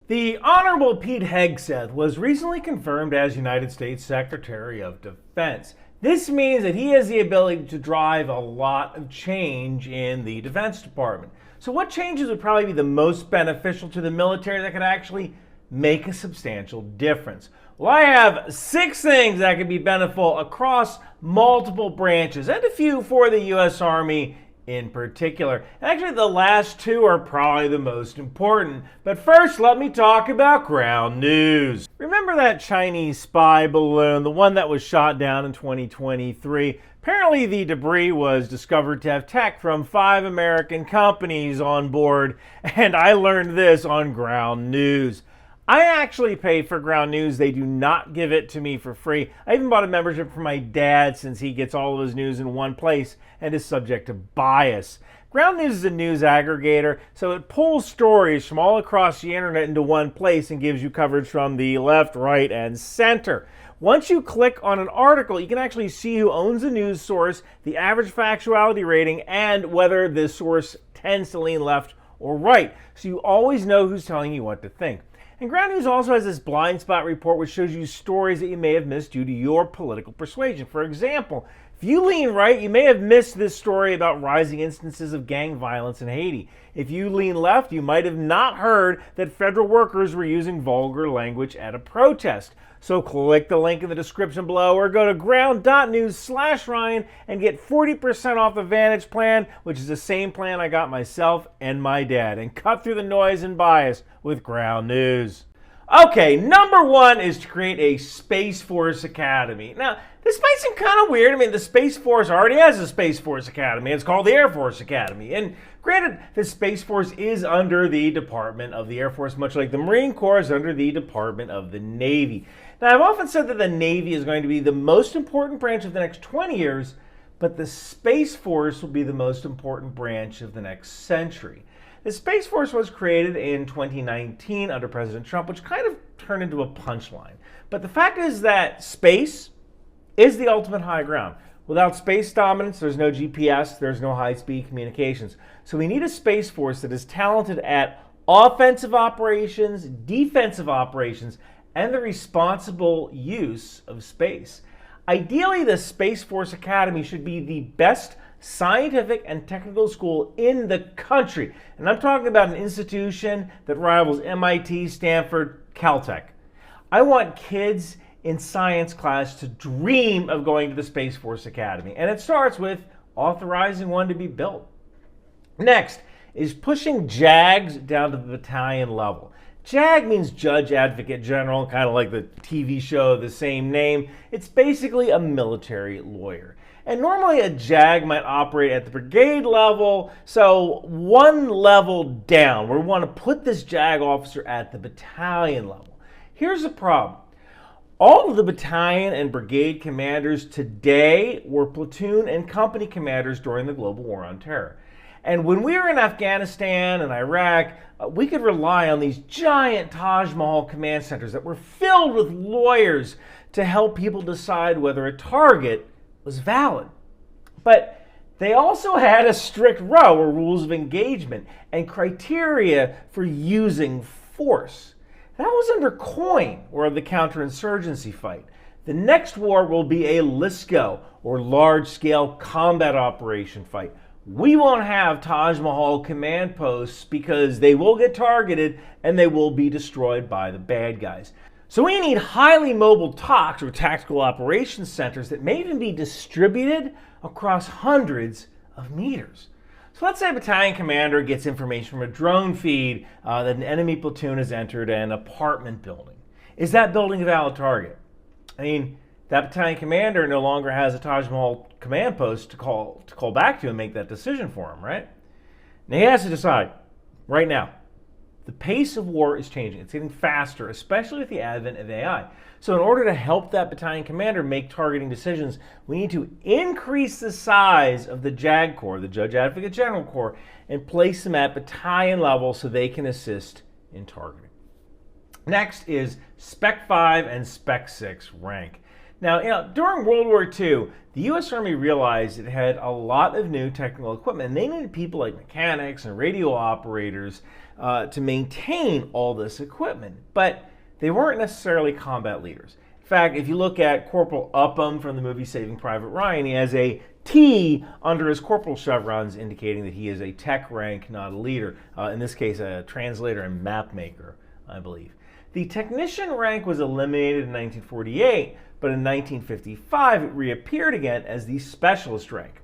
The Honorable Pete Hegseth was recently confirmed as United States Secretary of Defense. This means that he has the ability to drive a lot of change in the Defense Department. So what changes would probably be the most beneficial to the military that could actually make a substantial difference? Well, I have 6 things that could be beneficial across multiple branches and a few for the U.S. Army in particular. Actually, the last 2 are probably the most important. But first, let me talk about ground news. Remember that Chinese spy balloon, the one that was shot down in 2023? Apparently, the debris was discovered to have tech from 5 American companies on board, and I learned this on ground news. I actually pay for ground news. They do not give it to me for free. I even bought a membership for my dad since he gets all of his news in one place and is subject to bias. Ground news is a news aggregator, so it pulls stories from all across the internet into one place and gives you coverage from the left, right, and center. Once you click on an article, you can actually see who owns the news source, the average factuality rating, and whether this source tends to lean left or right. So you always know who's telling you what to think. And ground news also has this blind spot report which shows you stories that you may have missed due to your political persuasion. For example, if you lean right, you may have missed this story about rising instances of gang violence in Haiti. If you lean left, you might have not heard that federal workers were using vulgar language at a protest. So click the link in the description below or go to ground.news/Ryan and get 40% off the Vantage plan, which is the same plan I got myself and my dad, and cut through the noise and bias with ground news. Okay, number 1 is to create a Space Force Academy. Now, this might seem kind of weird. I mean, the Space Force already has a Space Force Academy. It's called the Air Force Academy. And granted, the Space Force is under the Department of the Air Force, much like the Marine Corps is under the Department of the Navy. Now, I've often said that the Navy is going to be the most important branch of the next 20 years, but the Space Force will be the most important branch of the next century. The Space Force was created in 2019 under President Trump, which kind of turned into a punchline. But the fact is that space is the ultimate high ground. Without space dominance, there's no GPS, there's no high-speed communications. So we need a Space Force that is talented at offensive operations, defensive operations, and the responsible use of space. Ideally, the Space Force Academy should be the best scientific and technical school in the country. And I'm talking about an institution that rivals MIT, Stanford, Caltech. I want kids in science class to dream of going to the Space Force Academy. And it starts with authorizing one to be built. Next is pushing JAGs down to the battalion level. JAG means Judge Advocate General, kind of like the TV show of the same name. It's basically a military lawyer. And normally a JAG might operate at the brigade level, so one level down. We want to put this JAG officer at the battalion level. Here's the problem. All of the battalion and brigade commanders today were platoon and company commanders during the global war on terror. And when we were in Afghanistan and Iraq, we could rely on these giant Taj Mahal command centers that were filled with lawyers to help people decide whether a target was valid. But they also had a strict row, or rules of engagement, and criteria for using force. That was under COIN, or the counterinsurgency fight. The next war will be a LSCO, or large-scale combat operation fight. We won't have Taj Mahal command posts because they will get targeted and they will be destroyed by the bad guys. So we need highly mobile TOCs, or tactical operations centers, that may even be distributed across hundreds of meters. So let's say a battalion commander gets information from a drone feed that an enemy platoon has entered an apartment building. Is that building a valid target? I mean, that battalion commander no longer has a Taj Mahal command post to call back to and make that decision for him, right? Now he has to decide right now. The pace of war is changing. It's getting faster, especially with the advent of AI. So in order to help that battalion commander make targeting decisions, we need to increase the size of the JAG Corps, the Judge Advocate General Corps, and place them at battalion level so they can assist in targeting. Next is Spec 5 and Spec 6 rank. Now, during World War II, the U.S. Army realized it had a lot of new technical equipment, and they needed people like mechanics and radio operators to maintain all this equipment. But they weren't necessarily combat leaders. In fact, if you look at Corporal Upham from the movie Saving Private Ryan, he has a T under his corporal chevrons, indicating that he is a tech rank, not a leader. In this case, a translator and map maker, I believe. The technician rank was eliminated in 1948, but in 1955 it reappeared again as the specialist rank.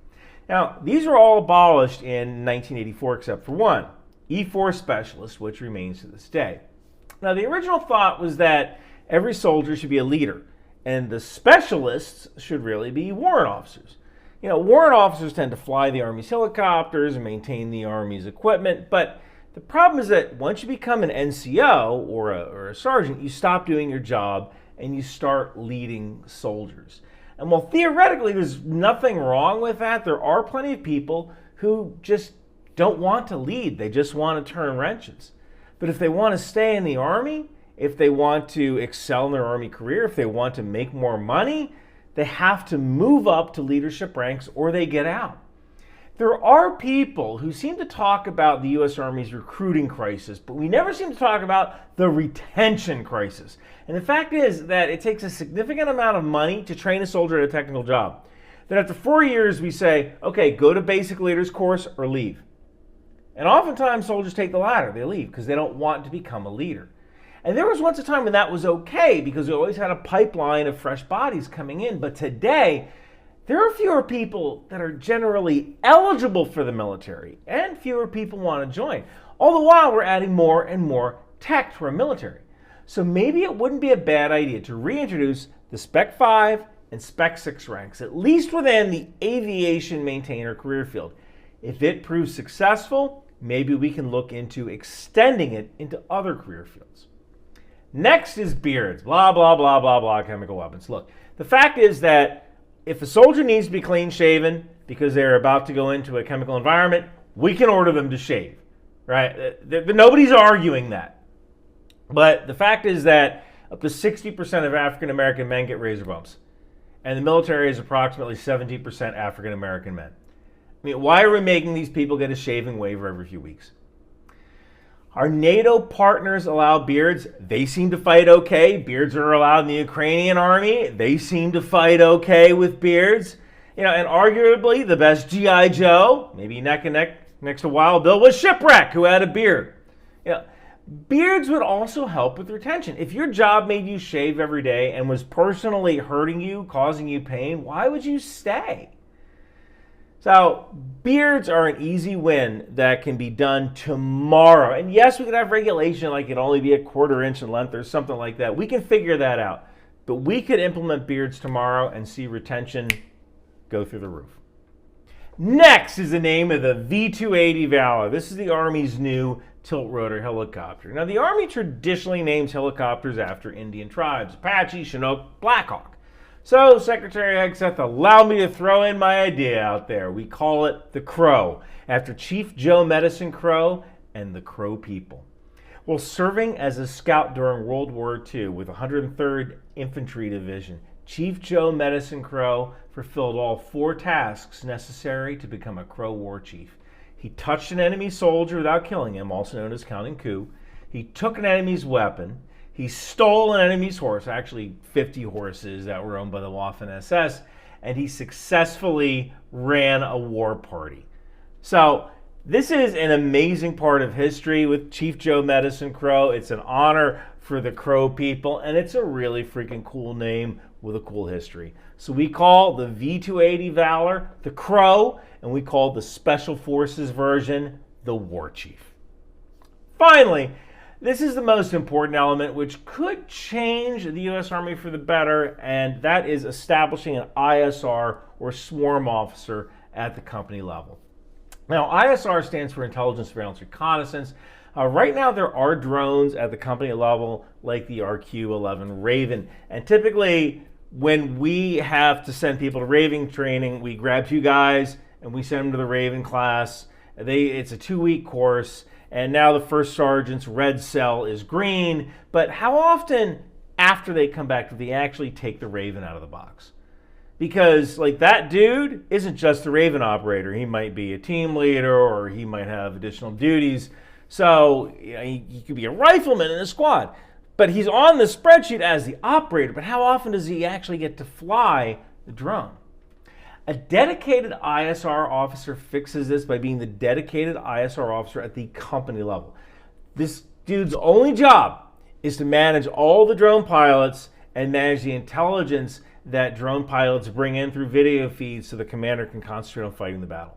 Now, these were all abolished in 1984 except for one, E4 specialist, which remains to this day. Now, the original thought was that every soldier should be a leader, and the specialists should really be warrant officers. Warrant officers tend to fly the Army's helicopters and maintain the Army's equipment, but the problem is that once you become an NCO or a sergeant, you stop doing your job and you start leading soldiers. And while theoretically there's nothing wrong with that, there are plenty of people who just don't want to lead. They just want to turn wrenches. But if they want to stay in the Army, if they want to excel in their Army career, if they want to make more money, they have to move up to leadership ranks or they get out. There are people who seem to talk about the U.S. Army's recruiting crisis, but we never seem to talk about the retention crisis. And the fact is that it takes a significant amount of money to train a soldier at a technical job. That after 4 years we say, okay, go to basic leaders course or leave. And oftentimes soldiers take the latter. They leave because they don't want to become a leader. And there was once a time when that was okay because we always had a pipeline of fresh bodies coming in. But today, there are fewer people that are generally eligible for the military, and fewer people want to join. All the while, we're adding more and more tech to our military. So maybe it wouldn't be a bad idea to reintroduce the Spec 5 and Spec 6 ranks, at least within the aviation maintainer career field. If it proves successful, maybe we can look into extending it into other career fields. Next is beards. Blah, blah, blah, blah, blah, chemical weapons. Look, the fact is that if a soldier needs to be clean shaven because they're about to go into a chemical environment, we can order them to shave, right? Nobody's arguing that. But the fact is that up to 60% of African American men get razor bumps. And the military is approximately 70% African American men. I mean, why are we making these people get a shaving waiver every few weeks? Our NATO partners allow beards. They seem to fight okay. Beards are allowed in the Ukrainian army. They seem to fight okay with beards. And arguably the best G.I. Joe, maybe neck and neck next to Wild Bill, was Shipwreck, who had a beard. Beards would also help with retention. If your job made you shave every day and was personally hurting you, causing you pain, why would you stay? So beards are an easy win that can be done tomorrow. And yes, we could have regulation like it only be a 1/4 inch in length or something like that. We can figure that out. But we could implement beards tomorrow and see retention go through the roof. Next is the name of the V-280 Valor. This is the Army's new tilt-rotor helicopter. Now, the Army traditionally names helicopters after Indian tribes: Apache, Chinook, Blackhawk. So Secretary Hegseth allowed me to throw in my idea out there. We call it the Crow, after Chief Joe Medicine Crow and the Crow people. While serving as a scout during World War II with 103rd Infantry Division, Chief Joe Medicine Crow fulfilled all 4 tasks necessary to become a Crow Warchief. He touched an enemy soldier without killing him, also known as counting coup. He took an enemy's weapon. He stole an enemy's horse, actually 50 horses that were owned by the Waffen-SS, and he successfully ran a war party. So this is an amazing part of history with Chief Joe Medicine Crow. It's an honor for the Crow people, and it's a really freaking cool name with a cool history. So we call the V-280 Valor the Crow, and we call the Special Forces version the Warchief. Finally, this is the most important element which could change the U.S. Army for the better, and that is establishing an ISR, or swarm officer, at the company level. Now, ISR stands for Intelligence, Surveillance, Reconnaissance. Right now, there are drones at the company level, like the RQ-11 Raven, and typically, when we have to send people to Raven training, we grab 2 guys and we send them to the Raven class. It's a 2-week course. And now the first sergeant's red cell is green. But how often after they come back, do they actually take the Raven out of the box? Because like that dude isn't just a Raven operator. He might be a team leader or he might have additional duties. So he could be a rifleman in a squad. But he's on the spreadsheet as the operator. But how often does he actually get to fly the drone? A dedicated ISR officer fixes this by being the dedicated ISR officer at the company level. This dude's only job is to manage all the drone pilots and manage the intelligence that drone pilots bring in through video feeds so the commander can concentrate on fighting the battle.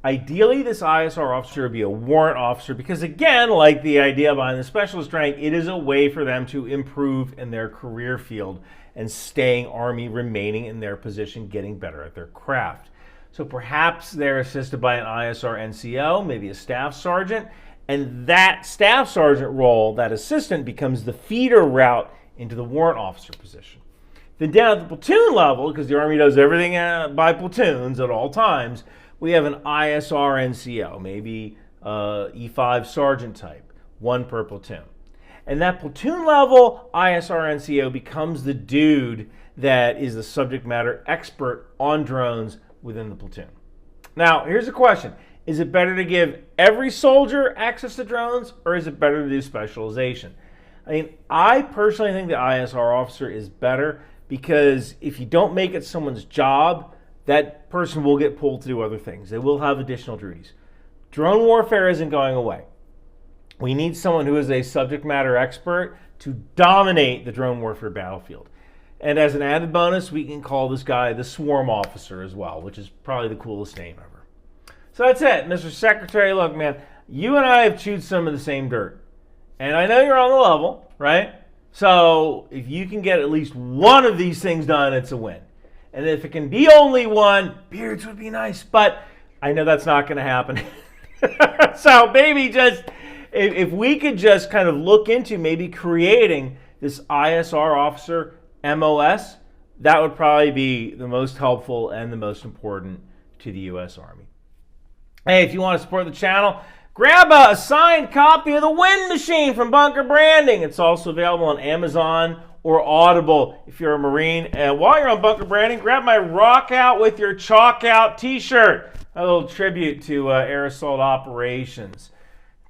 Ideally, this ISR officer would be a warrant officer because, again, like the idea behind the specialist rank, it is a way for them to improve in their career field and staying Army, remaining in their position, getting better at their craft. So perhaps they're assisted by an ISR NCO, maybe a staff sergeant, and that staff sergeant role, that assistant, becomes the feeder route into the warrant officer position. Then down at the platoon level, because the Army does everything by platoons at all times, we have an ISR NCO, maybe E5 sergeant type, one per platoon. And that platoon level ISR NCO becomes the dude that is the subject matter expert on drones within the platoon. Now, here's a question. Is it better to give every soldier access to drones, or is it better to do specialization? I mean, I personally think the ISR officer is better because if you don't make it someone's job, that person will get pulled to do other things. They will have additional duties. Drone warfare isn't going away. We need someone who is a subject matter expert to dominate the drone warfare battlefield. And as an added bonus, we can call this guy the swarm officer as well, which is probably the coolest name ever. So that's it, Mr. Secretary. Look, man, you and I have chewed some of the same dirt. And I know you're on the level, right? So if you can get at least one of these things done, it's a win. And if it can be only one, beards would be nice. But I know that's not going to happen. So maybe just, if we could just kind of look into maybe creating this ISR officer MOS, that would probably be the most helpful and the most important to the U.S. Army. Hey, if you want to support the channel, grab a signed copy of The Wind Machine from Bunker Branding. It's also available on Amazon or Audible if you're a Marine. And while you're on Bunker Branding, grab my Rock Out with Your Chalk Out t-shirt. A little tribute to air assault operations.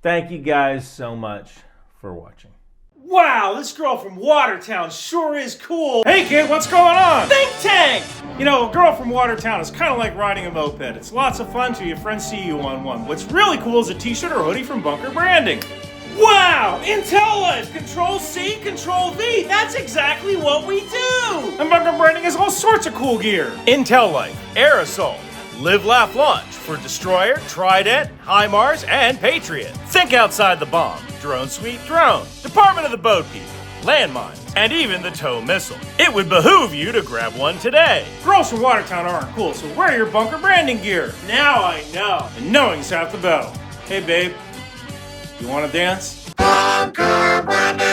Thank you guys so much for watching. Wow, this girl from Watertown sure is cool. Hey kid, what's going on? Think tank! You know, a girl from Watertown is kind of like riding a moped. It's lots of fun till your friends see you on one. What's really cool is a t-shirt or hoodie from Bunker Branding. Wow! Intel Life! Control-C, Control-V! That's exactly what we do! And Bunker Branding has all sorts of cool gear. Intel Life, Air Assault, Live, Laugh, Launch for Destroyer, Trident, HIMARS, and Patriot. Think outside the bomb. Drone Sweep Drone, Department of the Boat People, landmines, and even the tow missile. It would behoove you to grab one today. Girls from Watertown aren't cool, so wear your Bunker Branding gear. Now I know. And knowing's half the battle. Hey babe, you wanna dance? Bunker Branding.